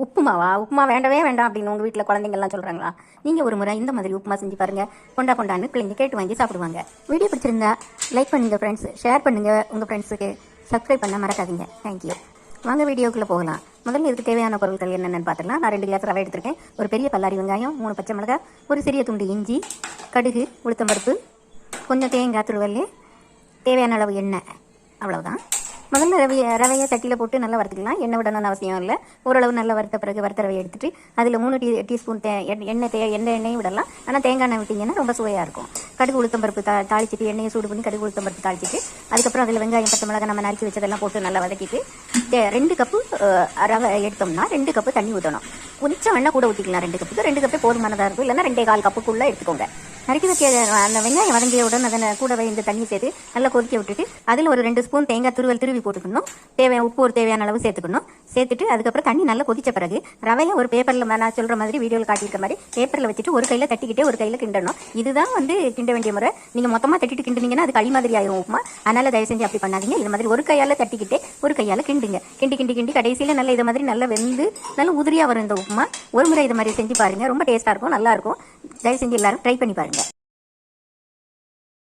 உப்புமாவா? உப்புமா வேண்டவே வேண்டாம் அப்படின்னு உங்கள் வீட்டில் குழந்தைங்கள்லாம் சொல்கிறாங்களா? நீங்கள் ஒரு முறை இந்த மாதிரி உப்புமா செஞ்சு பாருங்கள். கொண்டான்னு பிள்ளைங்க கேட்டு வாங்கி சாப்பிடுவாங்க. வீடியோ பிடிச்சிருந்தா லைக் பண்ணுங்கள் ஃப்ரெண்ட்ஸ், ஷேர் பண்ணுங்கள் உங்கள் ஃப்ரெண்ட்ஸுக்கு, சப்ஸ்கிரைப் பண்ண மறக்காதீங்க. தேங்க்யூ. வாங்க வீடியோக்குள்ளே போகலாம். முதல்ல இதுக்கு தேவையான பொருட்கள் என்னென்னு பார்த்துக்கலாம். நான் 2 கிளாஸ் ரவை எடுத்திருக்கேன். ஒரு பெரிய பல்லாரி வெங்காயம், 3 பச்சை மிளகாய், ஒரு சிறிய துண்டு இஞ்சி, கடுகு, உளுத்தம்பருப்பு, கொஞ்சம் தேங்காய் துருவல், தேவையான அளவு எண்ணெய், அவ்வளவுதான். முதல்ல ரவையை சட்டியில் போட்டு நல்லா வறுத்துக்கலாம். எண்ணெய் விடணும்னு அவசியம் இல்லை. ஓரளவு நல்லா வறுத்த பிறகு வறுத்த ரவையை எடுத்துகிட்டு அதில் 3 டீஸ்பூன் எண்ணெயும் விடலாம். ஆனால் தேங்காய் எண்ணெய் விட்டிங்கன்னா ரொம்ப சுவையாக இருக்கும். கடுகு உளுத்தம்பருப்பு தாளிச்சிட்டு எண்ணெயை சூடு பண்ணி கடுகு உளுத்தம்பருப்பு தாளிச்சிட்டு அதுக்கப்புறம் அதில் வெங்காயம் பச்சை மிளகாய் நம்ம நறுக்கி வச்சதெல்லாம் போட்டு நல்லா வதக்கிட்டு 2 கப்பு ரவை எடுத்தோம்னா 2 கப்பு தண்ணி ஊற்றணும். கொஞ்சம் எண்ணெய் கூட ஊற்றிக்கலாம். 2 கப்புக்கு 2 கப்பே போதுமானதாக இருக்கும். இல்லைன்னா 2.25 கப்புக்குள்ளே எடுத்துக்கோங்க. நறுக்கி வைக்க அந்த வெங்காயம் வதங்கியவுடன் அதை கூடவே இந்த தண்ணி சேர்த்து நல்லா கொதிக்க விட்டுட்டு அதில் ஒரு 2 ஸ்பூன் தேங்காய் துருவி போட்டுக்கணும். உப்பு ஒரு தேவையான அளவு சேர்த்துக்கணும். சேர்த்துட்டு அதுக்கப்புறம் தண்ணி நல்லா கொதிச்ச பிறகு ரவையை ஒரு பேப்பரில், நான் சொல்கிற மாதிரி வீடியோவில் காட்டியிருக்க மாதிரி பேப்பரில் வச்சுட்டு ஒரு கையில் தட்டிக்கிட்டே ஒரு கையில் கிண்டணும். இதுதான் கிண்ட வேண்டிய முறை. நீங்கள் மொத்தமாக தட்டிட்டு கிண்டுனீங்கன்னா அது களி மாதிரி ஆயிரும் உப்புமா. அதனால் தயவு செஞ்சு அப்படி பண்ணாதீங்க. இது மாதிரி ஒரு கையால் தட்டிக்கிட்டே ஒரு கையால் கிண்டுங்க. கிண்டி கடைசியில் நல்லா இது மாதிரி நல்லா வெந்து நல்லா உதிரியாக வரும் இந்த உப்புமா. ஒரு முறை இது மாதிரி செஞ்சு பாருங்கள். ரொம்ப டேஸ்ட்டாக இருக்கும், நல்லாயிருக்கும். தயவு செஞ்சு எல்லாரும் ட்ரை பண்ணி பாருங்கள்.